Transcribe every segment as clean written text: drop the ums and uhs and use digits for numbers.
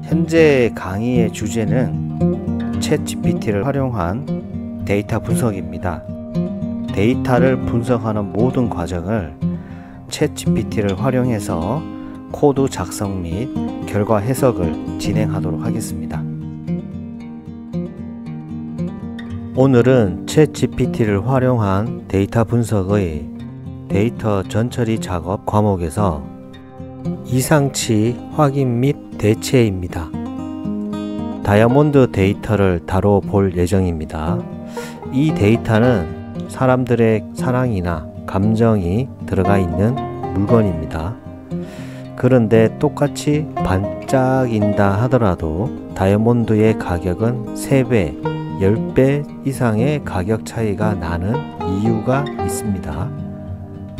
현재 강의의 주제는 챗GPT를 활용한 데이터 분석입니다. 데이터를 분석하는 모든 과정을 챗GPT를 활용해서 코드 작성 및 결과 해석을 진행하도록 하겠습니다. 오늘은 챗GPT를 활용한 데이터 분석의 데이터 전처리 작업 과목에서 이상치 확인 및 대체입니다. 다이아몬드 데이터를 다뤄볼 예정입니다. 이 데이터는 사람들의 사랑이나 감정이 들어가 있는 물건입니다. 그런데 똑같이 반짝인다 하더라도 다이아몬드의 가격은 3배, 10배 이상의 가격 차이가 나는 이유가 있습니다.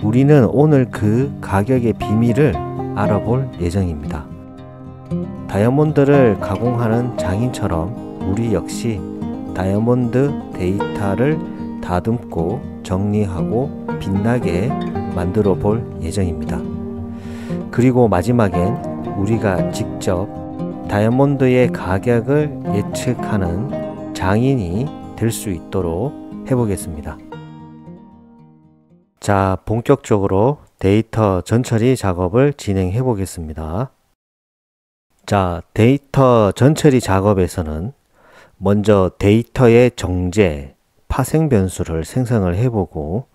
우리는 오늘 그 가격의 비밀을 알아볼 예정입니다. 다이아몬드를 가공하는 장인처럼 우리 역시 다이아몬드 데이터를 다듬고 정리하고 빛나게 만들어 볼 예정입니다. 그리고 마지막엔 우리가 직접 다이아몬드의 가격을 예측하는 장인이 될 수 있도록 해보겠습니다. 자, 본격적으로 데이터 전처리 작업을 진행해 보겠습니다. 자, 데이터 전처리 작업에서는 먼저 데이터의 정제, 파생 변수를 생성을 해보고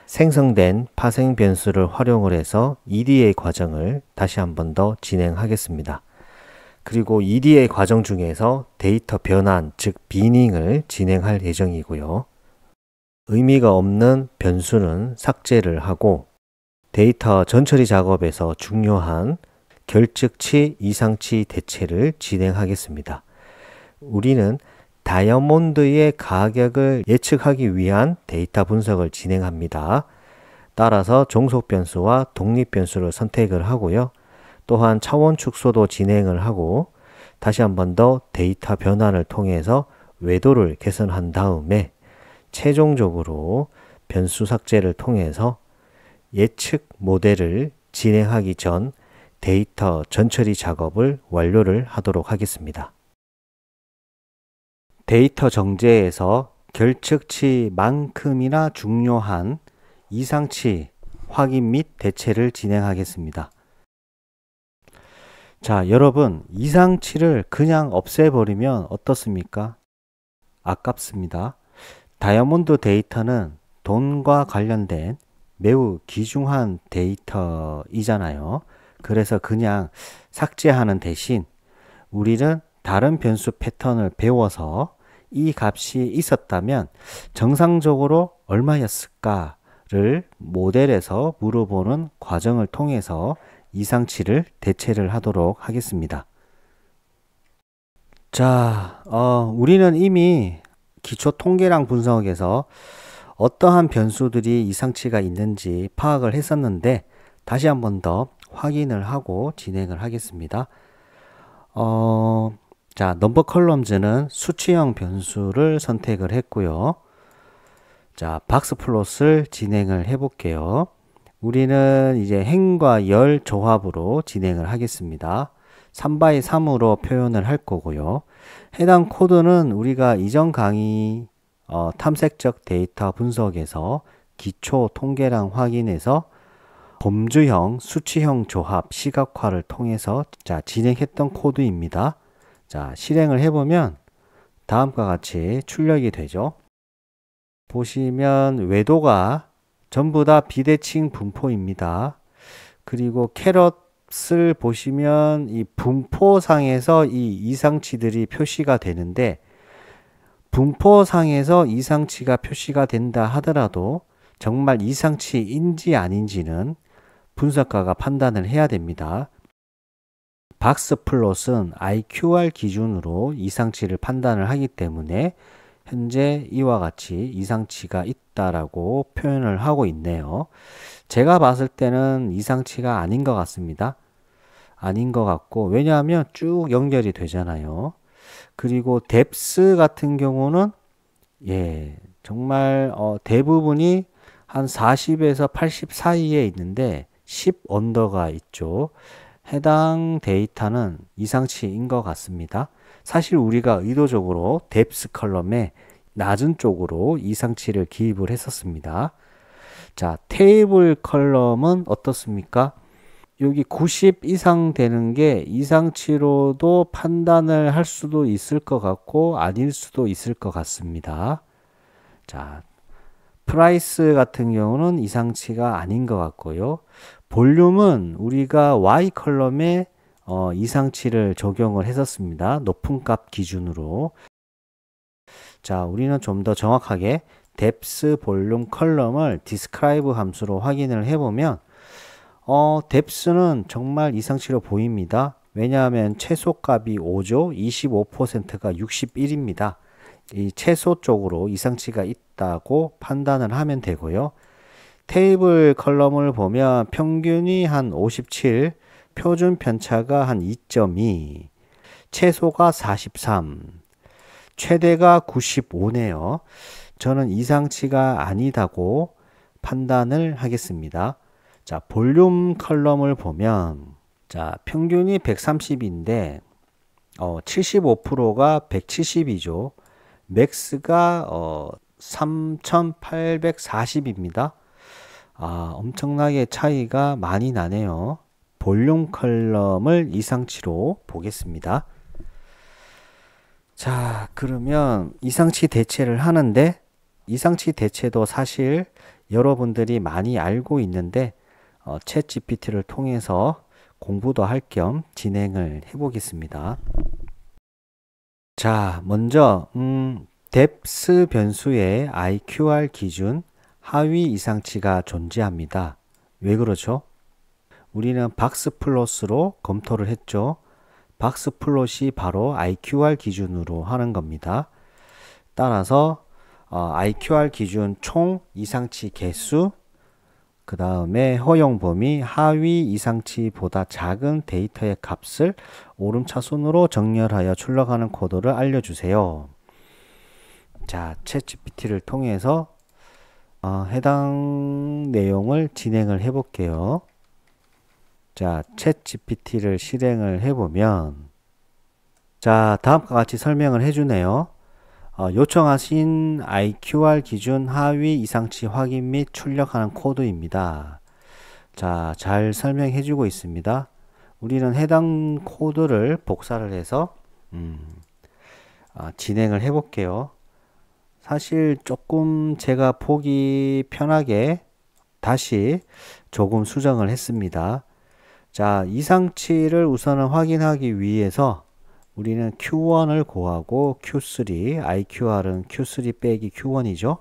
생성된 파생 변수를 활용을 해서 EDA 과정을 다시 한 번 더 진행하겠습니다. 그리고 EDA 과정 중에서 데이터 변환, 즉 비닝을 진행할 예정이고요. 의미가 없는 변수는 삭제를 하고 데이터 전처리 작업에서 중요한 결측치, 이상치 대체를 진행하겠습니다. 우리는 다이아몬드의 가격을 예측하기 위한 데이터 분석을 진행합니다. 따라서 종속 변수와 독립 변수를 선택을 하고요. 또한 차원 축소도 진행을 하고 다시 한 번 더 데이터 변환을 통해서 외도를 개선한 다음에 최종적으로 변수 삭제를 통해서 예측 모델을 진행하기 전 데이터 전처리 작업을 완료를 하도록 하겠습니다. 데이터 정제에서 결측치만큼이나 중요한 이상치 확인 및 대체를 진행하겠습니다. 자, 여러분, 이상치를 그냥 없애버리면 어떻습니까? 아깝습니다. 다이아몬드 데이터는 돈과 관련된 매우 귀중한 데이터이잖아요. 그래서 그냥 삭제하는 대신 우리는 다른 변수 패턴을 배워서 이 값이 있었다면 정상적으로 얼마였을까를 모델에서 물어보는 과정을 통해서 이상치를 대체를 하도록 하겠습니다. 자, 우리는 이미 기초 통계량 분석에서 어떠한 변수들이 이상치가 있는지 파악을 했었는데 다시 한 번 더 확인을 하고 진행을 하겠습니다. 자, 넘버 컬럼즈는 수치형 변수를 선택을 했고요. 자, 박스 플롯을 진행을 해 볼게요. 우리는 이제 행과 열 조합으로 진행을 하겠습니다. 3x3으로 표현을 할 거고요. 해당 코드는 우리가 이전 강의 탐색적 데이터 분석에서 기초 통계량 확인에서 범주형, 수치형 조합 시각화를 통해서 진행했던 코드입니다. 자, 실행을 해보면 다음과 같이 출력이 되죠. 보시면 외도가 전부 다 비대칭 분포입니다. 그리고 캐럿을 보시면 이 분포상에서 이 이상치들이 표시가 되는데 분포상에서 이상치가 표시가 된다 하더라도 정말 이상치인지 아닌지는 분석가가 판단을 해야 됩니다. 박스 플롯은 IQR 기준으로 이상치를 판단을 하기 때문에 현재 이와 같이 이상치가 있다라고 표현을 하고 있네요. 제가 봤을 때는 이상치가 아닌 것 같습니다. 아닌 것 같고, 왜냐하면 쭉 연결이 되잖아요. 그리고 뎁스 같은 경우는 정말 대부분이 한 40에서 80 사이에 있는데 10 언더가 있죠. 해당 데이터는 이상치인 것 같습니다. 사실 우리가 의도적으로 뎁스 컬럼에 낮은 쪽으로 이상치를 기입을 했었습니다. 자, 테이블 컬럼은 어떻습니까? 여기 90 이상 되는 게 이상치로도 판단을 할 수도 있을 것 같고 아닐 수도 있을 것 같습니다. 자, 프라이스 같은 경우는 이상치가 아닌 것 같고요. 볼륨은 우리가 Y 컬럼에 이상치를 적용을 했었습니다. 높은 값 기준으로. 자, 우리는 좀 더 정확하게 depth 볼륨 컬럼을 describe 함수로 확인을 해보면 depth는 정말 이상치로 보입니다. 왜냐하면 최소값이 5죠. 25%가 61입니다. 이 최소 쪽으로 이상치가 있다고 판단을 하면 되고요. 테이블 컬럼을 보면 평균이 한 57, 표준 편차가 한 2.2, 최소가 43, 최대가 95네요. 저는 이상치가 아니다고 판단을 하겠습니다. 자, 볼륨 컬럼을 보면 자, 평균이 130인데 75%가 170이죠. 맥스가 3840입니다. 엄청나게 차이가 많이 나네요. 볼륨 컬럼을 이상치로 보겠습니다. 자, 그러면 이상치 대체를 하는데 이상치 대체도 사실 여러분들이 많이 알고 있는데 챗 GPT를 통해서 공부도 할 겸 진행을 해 보겠습니다. 자, 먼저 depth 변수의 IQR 기준 하위 이상치가 존재합니다. 왜 그러죠? 우리는 박스 플롯으로 검토를 했죠. 박스 플롯이 바로 IQR 기준으로 하는 겁니다. 따라서 IQR 기준 총 이상치 개수, 그 다음에 허용 범위 하위 이상치보다 작은 데이터의 값을 오름차순으로 정렬하여 출력하는 코드를 알려주세요. 자, 챗GPT를 통해서 해당 내용을 진행을 해 볼게요. 자, 챗GPT를 실행을 해보면 자, 다음과 같이 설명을 해주네요. 요청하신 IQR 기준 하위 이상치 확인 및 출력하는 코드입니다. 자, 잘 설명해주고 있습니다. 우리는 해당 코드를 복사를 해서 진행을 해볼게요. 사실 조금 제가 보기 편하게 다시 조금 수정을 했습니다. 자, 이상치를 우선은 확인하기 위해서 우리는 Q1을 구하고 Q3, IQR은 Q3 빼기 Q1이죠.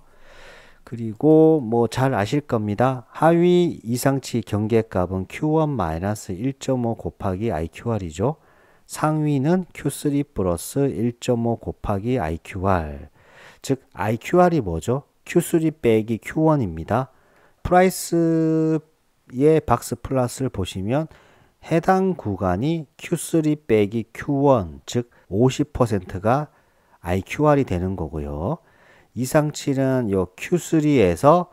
그리고 뭐 잘 아실 겁니다. 하위 이상치 경계값은 Q1-1.5 곱하기 IQR이죠. 상위는 Q3 플러스 1.5 곱하기 IQR. 즉 IQR이 뭐죠? Q3 빼기 Q1입니다. 프라이스의 박스 플러스를 보시면 해당 구간이 Q3 빼기 Q1, 즉 50%가 IQR이 되는 거고요. 이상치는 요 Q3에서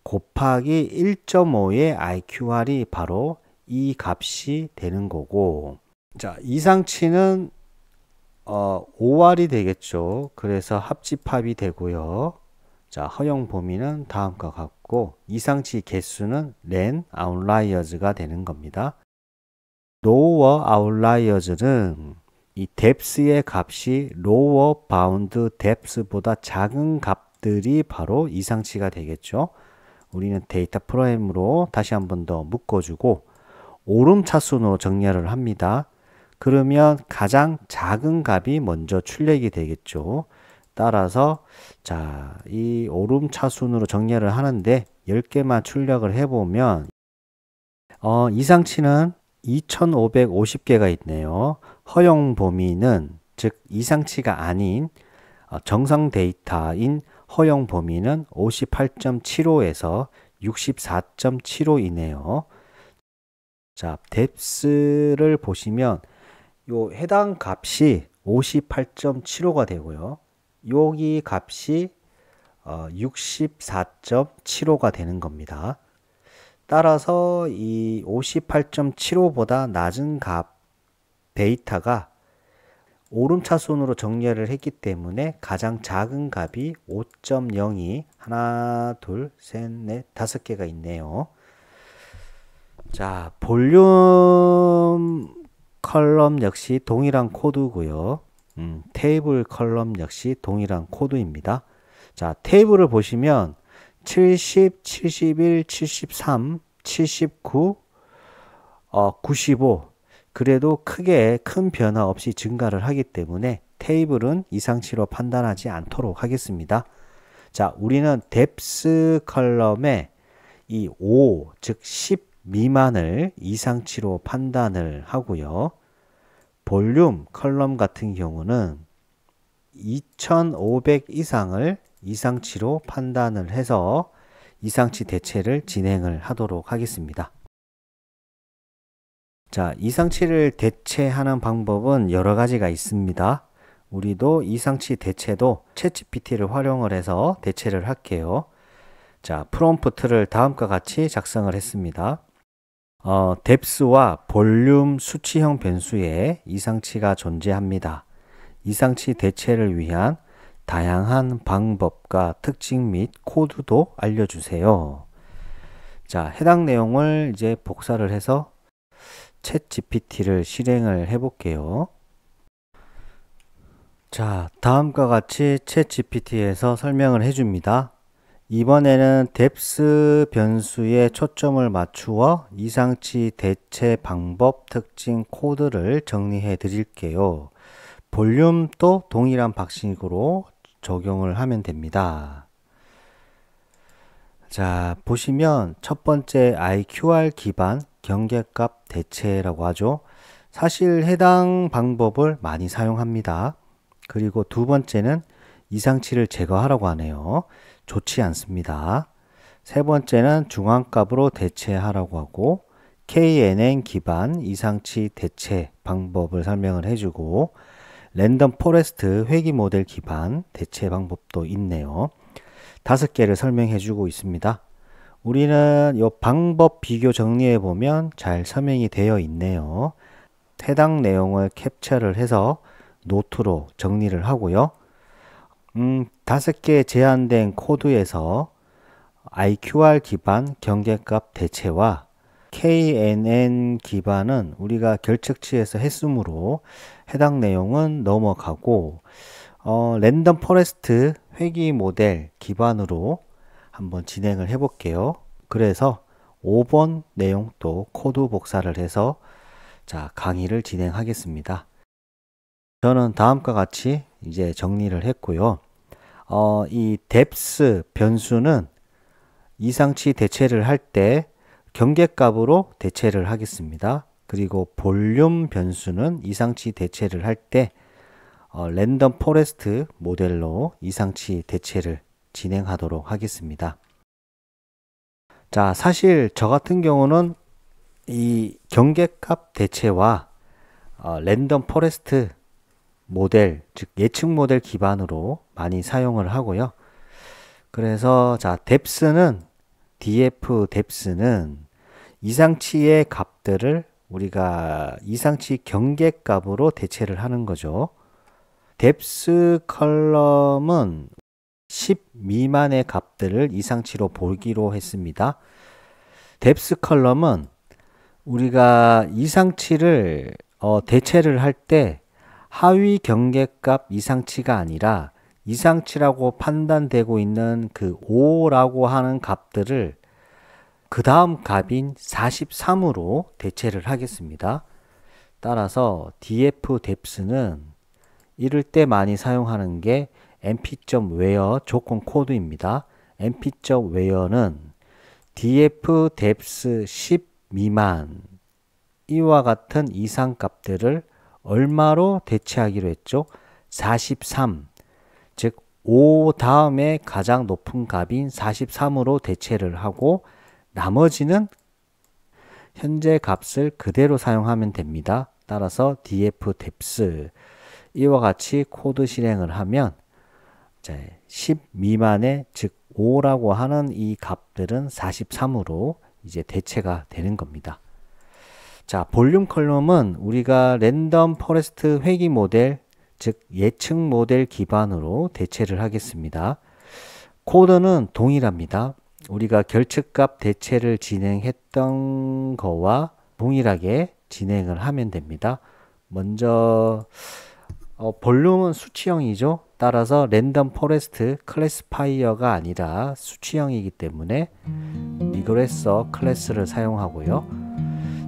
곱하기 1.5의 IQR이 바로 이 값이 되는 거고, 자, 이상치는 5R이 되겠죠. 그래서 합집합이 되고요. 자, 허용 범위는 다음과 같고 이상치 개수는 len outliers가 되는 겁니다. lower outliers는 이 depth의 값이 lower bound depth보다 작은 값들이 바로 이상치가 되겠죠. 우리는 데이터 프레임으로 다시 한 번 더 묶어주고 오름차순으로 정렬을 합니다. 그러면 가장 작은 값이 먼저 출력이 되겠죠. 따라서 자, 이 오름차순으로 정렬을 하는데 10개만 출력을 해보면 이상치는 2550개가 있네요. 허용 범위는 즉 이상치가 아닌 정상 데이터인 허용 범위는 58.75에서 64.75이네요. 자, depth를 보시면 요 해당 값이 58.75가 되고요. 여기 값이 64.75가 되는 겁니다. 따라서 이 58.75보다 낮은 값 베이타가 오름차순으로 정렬을 했기 때문에 가장 작은 값이 5.02 하나 둘셋넷 5개가 있네요. 자, 볼륨 컬럼 역시 동일한 코드고요. 테이블 컬럼 역시 동일한 코드입니다. 자, 테이블을 보시면 70, 71, 73, 79, 95 그래도 크게 큰 변화 없이 증가를 하기 때문에 테이블은 이상치로 판단하지 않도록 하겠습니다. 자, 우리는 뎁스 컬럼에 이 5, 즉 10 미만을 이상치로 판단을 하고요. 볼륨 컬럼 같은 경우는 2500 이상을 이상치로 판단을 해서 이상치 대체를 진행을 하도록 하겠습니다. 자, 이상치를 대체하는 방법은 여러 가지가 있습니다. 우리도 이상치 대체도 챗GPT를 활용을 해서 대체를 할게요. 자, 프롬프트를 다음과 같이 작성을 했습니다. 뎁스와 볼륨 수치형 변수에 이상치가 존재합니다. 이상치 대체를 위한 다양한 방법과 특징 및 코드도 알려주세요. 자, 해당 내용을 이제 복사를 해서 챗 GPT를 실행을 해 볼게요. 자, 다음과 같이 챗 GPT에서 설명을 해 줍니다. 이번에는 뎁스 변수에 초점을 맞추어 이상치 대체 방법 특징 코드를 정리해 드릴게요. 볼륨도 동일한 방식으로 적용을 하면 됩니다. 자, 보시면 첫 번째 IQR 기반 경계값 대체라고 하죠. 사실 해당 방법을 많이 사용합니다. 그리고 두 번째는 이상치를 제거하라고 하네요. 좋지 않습니다. 세 번째는 중앙값으로 대체하라고 하고 KNN 기반 이상치 대체 방법을 설명을 해주고 랜덤 포레스트 회귀 모델 기반 대체 방법도 있네요. 5개를 설명해 주고 있습니다. 우리는 이 방법 비교 정리해 보면 잘 설명이 되어 있네요. 해당 내용을 캡처를 해서 노트로 정리를 하고요. 5개 제한된 코드에서 IQR 기반 경계값 대체와 KNN 기반은 우리가 결측치에서 했으므로 해당 내용은 넘어가고 랜덤 포레스트 회귀 모델 기반으로 한번 진행을 해 볼게요. 그래서 5번 내용도 코드 복사를 해서 자, 강의를 진행하겠습니다. 저는 다음과 같이 이제 정리를 했고요. 이 뎁스 변수는 이상치 대체를 할 때 경계값으로 대체를 하겠습니다. 그리고 볼륨 변수는 이상치 대체를 할 때 랜덤 포레스트 모델로 이상치 대체를 진행하도록 하겠습니다. 자, 사실 저 같은 경우는 이 경계값 대체와 랜덤 포레스트 모델, 즉 예측 모델 기반으로 많이 사용을 하고요. 그래서 자, 뎁스는 DF 뎁스는 이상치의 값들을 우리가 이상치 경계값으로 대체를 하는 거죠. 뎁스 컬럼은 10 미만의 값들을 이상치로 보기로 했습니다. 뎁스 컬럼은 우리가 이상치를 대체를 할 때 하위 경계값 이상치가 아니라 이상치라고 판단되고 있는 그 5라고 하는 값들을 그 다음 값인 43으로 대체를 하겠습니다. 따라서 df 뎁스는 이럴 때 많이 사용하는 게 np.where 조건 코드입니다. np.where는 df 뎁스 10 미만 이와 같은 이상 값들을 얼마로 대체하기로 했죠? 43, 즉 5 다음에 가장 높은 값인 43으로 대체를 하고 나머지는 현재 값을 그대로 사용하면 됩니다. 따라서 df 뎁스 이와 같이 코드 실행을 하면 10 미만의 즉 5라고 하는 이 값들은 43으로 이제 대체가 되는 겁니다. 자, 볼륨 컬럼은 우리가 랜덤 포레스트 회귀 모델, 즉 예측 모델 기반으로 대체를 하겠습니다. 코드는 동일합니다. 우리가 결측값 대체를 진행했던 거와 동일하게 진행을 하면 됩니다. 먼저 볼륨은 수치형이죠. 따라서 랜덤 포레스트 클래시파이어가 아니라 수치형이기 때문에 리그레서 클래스를 사용하고요.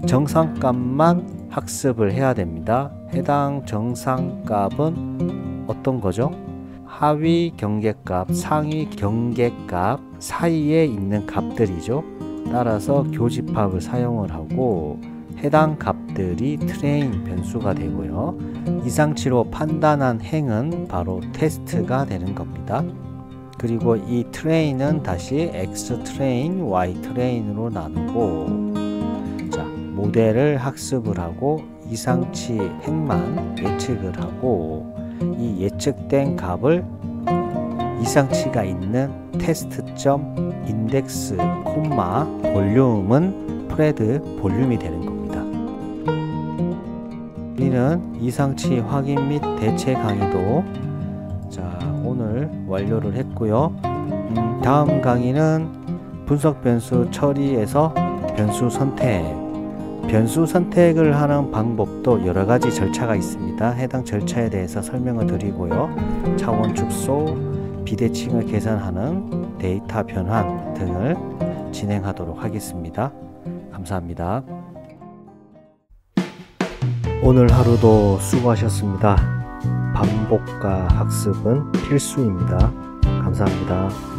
정상값만 학습을 해야 됩니다. 해당 정상값은 어떤 거죠? 하위 경계값, 상위 경계값 사이에 있는 값들이죠. 따라서 교집합을 사용을 하고 해당 값들이 트레인 변수가 되고요. 이상치로 판단한 행은 바로 테스트가 되는 겁니다. 그리고 이 트레인은 다시 X 트레인, Y 트레인으로 나누고, 자, 모델을 학습을 하고 이상치 행만 예측을 하고, 이 예측된 값을 이상치가 있는 테스트점 인덱스 콤마 볼륨은 프레드 볼륨이 되는 겁니다. 우리는 이상치 확인 및 대체 강의도 오늘 완료를 했고요. 다음 강의는 분석 변수 처리에서 변수 선택을 하는 방법도 여러가지 절차가 있습니다. 해당 절차에 대해서 설명을 드리고요. 차원 축소, 비대칭을 계산하는 데이터 변환 등을 진행하도록 하겠습니다. 감사합니다. 오늘 하루도 수고하셨습니다. 반복과 학습은 필수입니다. 감사합니다.